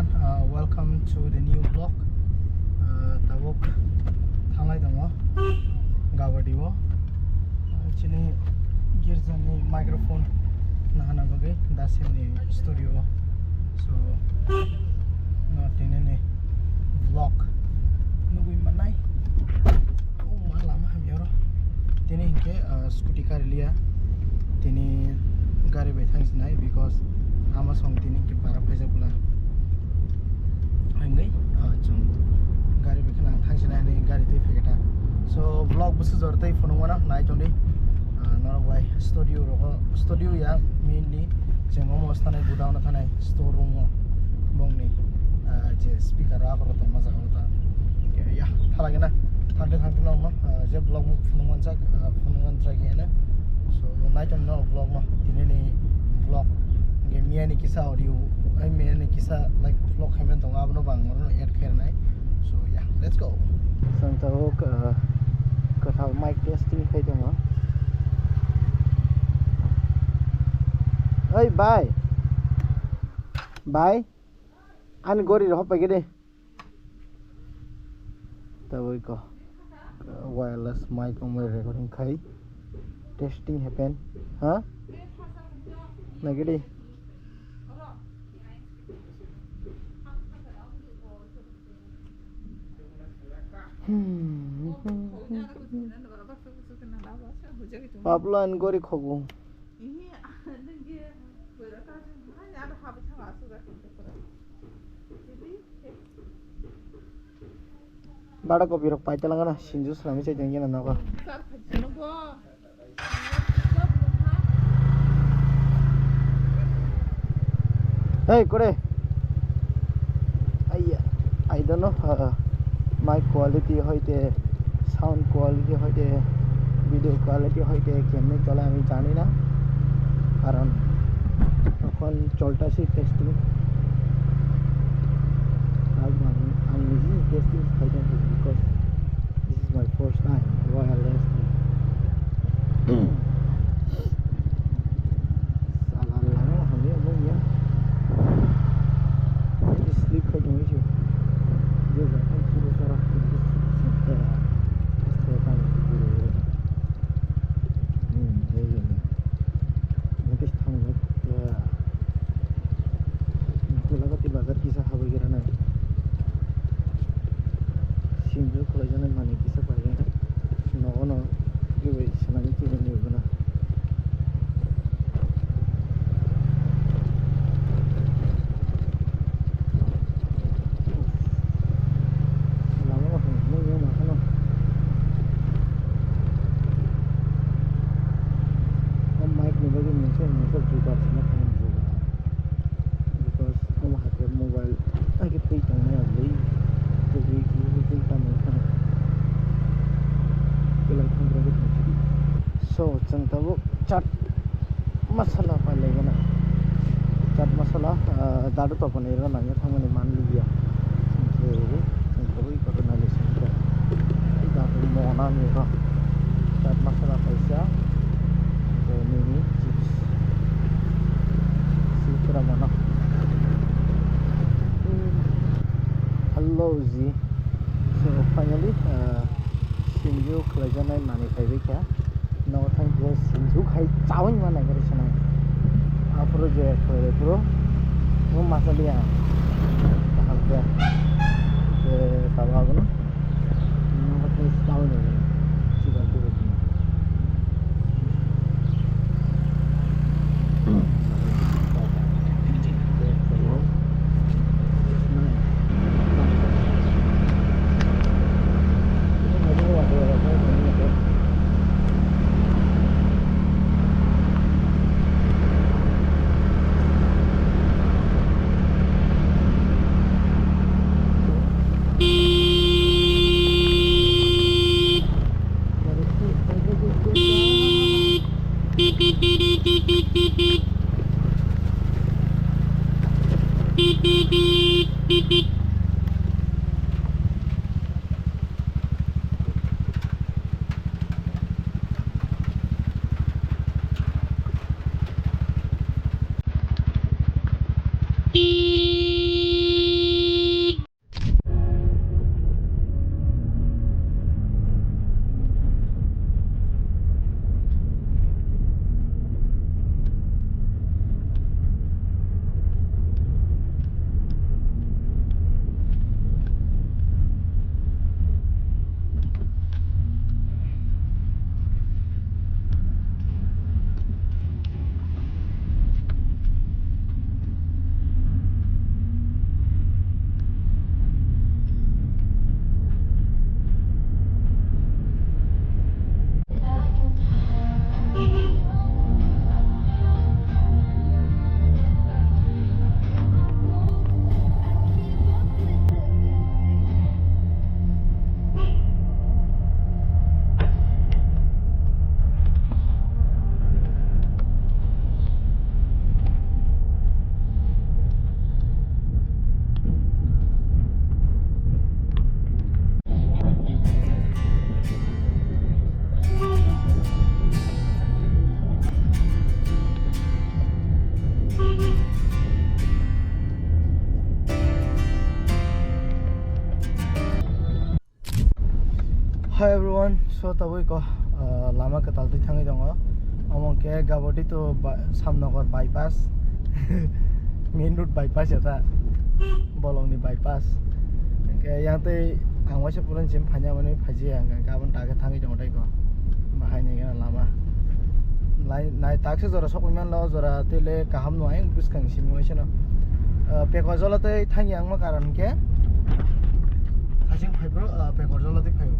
everyone, welcome to the new vlog. Tabuk Thang dong, Gawadi wo. Chini girzan ni microphone nahana bagi dasim ni studio. So not in any vlog. Nugui manai. Oh Lama ham yoro. Tini hinke scooty car liya. Tini gari bethang sinai because ama song tini ke para phaisa bula. Hangai chung gari bekana thang sinai ni gari tei phegeta. So vlog busu jortai phone wana nai chonde. Nora boy studio ya mainly jengo mostanai gudauna thanai store room bongni je speaker ra karo ta maza karo ya thalage na thangte no je vlog phone wanjak phone wan try gena so night on no vlog no tineni vlog ge miani kisa audio ai miani kisa like vlog hemen dong abno bang no add khair nai so yeah let's go santa ok Kwtal mic testing khai dong Hey bye bye an gori ro pa gede taboi ko wireless mic on my recording khai testing happen huh nagedi Pablo an gori khogu Bada kopi rok pai telang na sinju sami sai jengge na ko Hey kore I don't know mic quality hoite sound quality hoite video quality hoite kemne chola ami jani na karon এখন চলতাছে testing I'm using testing because this is my first time wireless salah lama hame abang ya ini sleep kai dong isu je kan suruh sarah sampai kan tidur nanti Thang bazar kisah haba gira na sinjo kolajana mane kisah paja no ge bai sanani tu ni bana lama ho yo ma kana mic ni bagi mention juga sana kan because I'm having mobile I get paid on my way to be using time so chantabo chat masala pa legana chat masala dadu to panai ra nanya thamani man liya so chantabo corona lesson ka dadu mona me ra chat masala paisa so mini chips sikra mana Hello Z. So finally, Sinju Klajana Mani Kavika. Now thank you, Sinju Khai Chawin Mana Garishana. Project for the Pro. No Masalia. The Tavagan. What is down in Hi everyone, so tawi ko Lama Kwtal ti thangi dongo. Among ke gaboti to Samnogor bypass. Main road bypass ya ta. Bolong ni bypass. Ke yang te ang wasa puran jem phanya mane phaji ang gabon ta ke thangi dongo dai ko. Mahai ni ga Lama. Nai taksi jora sokman lo jora tele kaham no ai bus kang simi wasa no. Pe ko jola te thangi ang ma karan ke Asing fiber pekor jola te fiber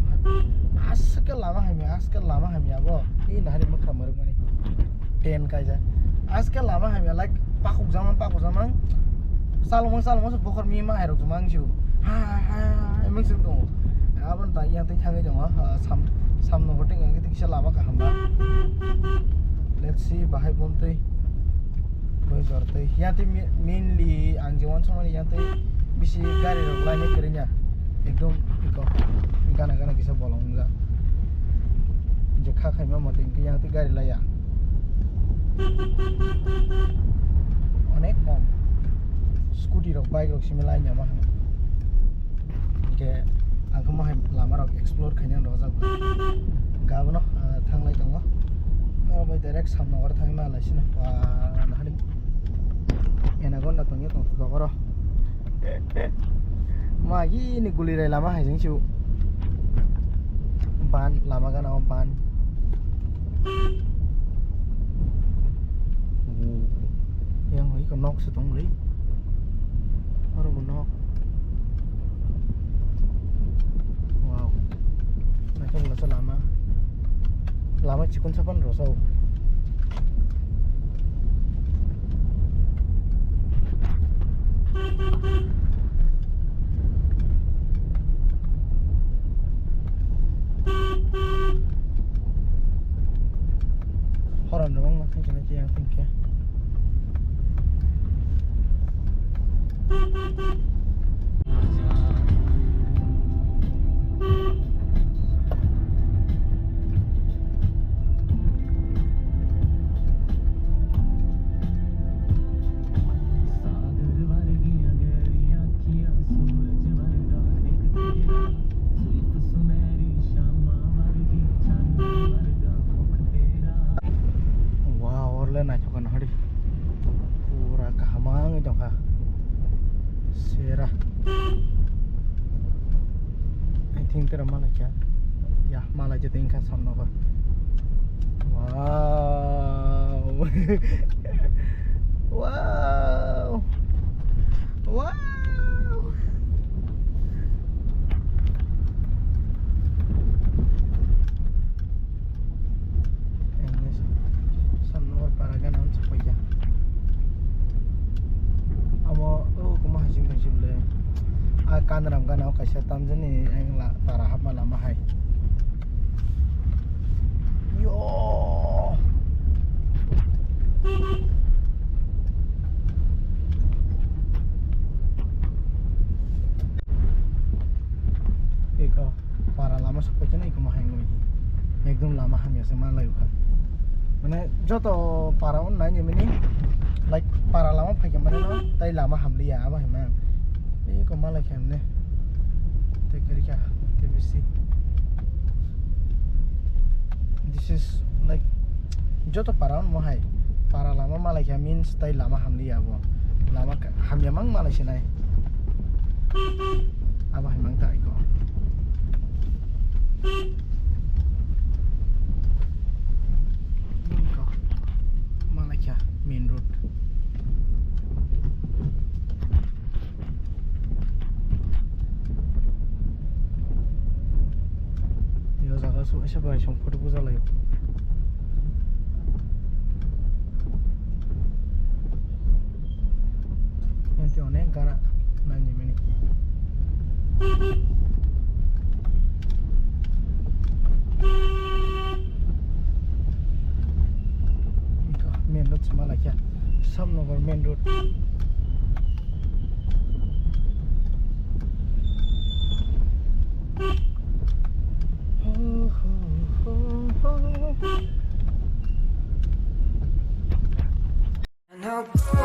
askal lama hami abo ini hari makam merek mani 10 kaja askal lama hami like pakuk zaman salomon bokor mi ma herok jamang ju ha emang sing dong abon ta yang te thangi jong sam no boting ang te lama ka hamba let's see bahai bonte boy jorte yang te mainly ang jewan somani yang te bisi gari rok lain kerinya एकदम eco गाना किसा बोलाऊंगा जो खा खाई में मत इनके यहाँ तो गाड़ी लाया अनेक कम स्कूटी रख बाइक रख सिमिल लाइन जामा है के आंखों में लामा रख एक्सप्लोर खाने रोजा गाब न थांग लाइ दंगा और भाई डायरेक्ट सामने और थांग में लाइसी ना वाह नहरी ये ना कौन ना तंगे तो करो Magi ini gulirai lama hai jeng ciu ban lama kan awam ban yang hoi kon nok setong li oro kon nok wow na kan lasa lama cikun sapan rosau Horan doang makan kena yang tinggi. Na chokan hari pura kahamang itu kah serah I think tera malah kya ya malah jadi ingkar samno kah wow wow kan ram kan au kaisa tamje ni ang la para hap ma lama hai yo eko para lama sepoche na iko ma hai ngoi ekdom lama ham ya se ma lai ukha mane joto para on nai ni mini like para lama phai ke mane no tai lama ham liya ba hai ma ko malah kemne take kerja TVC this is like joto paraon mohai para lama malah ya means tai lama hamli ya bo lama ham yamang malah sinai apa himang tak iko malah ya main road so siapa yang foto puza layo nanti onek gara nanya mini main road semalah ya Samnogor main road No.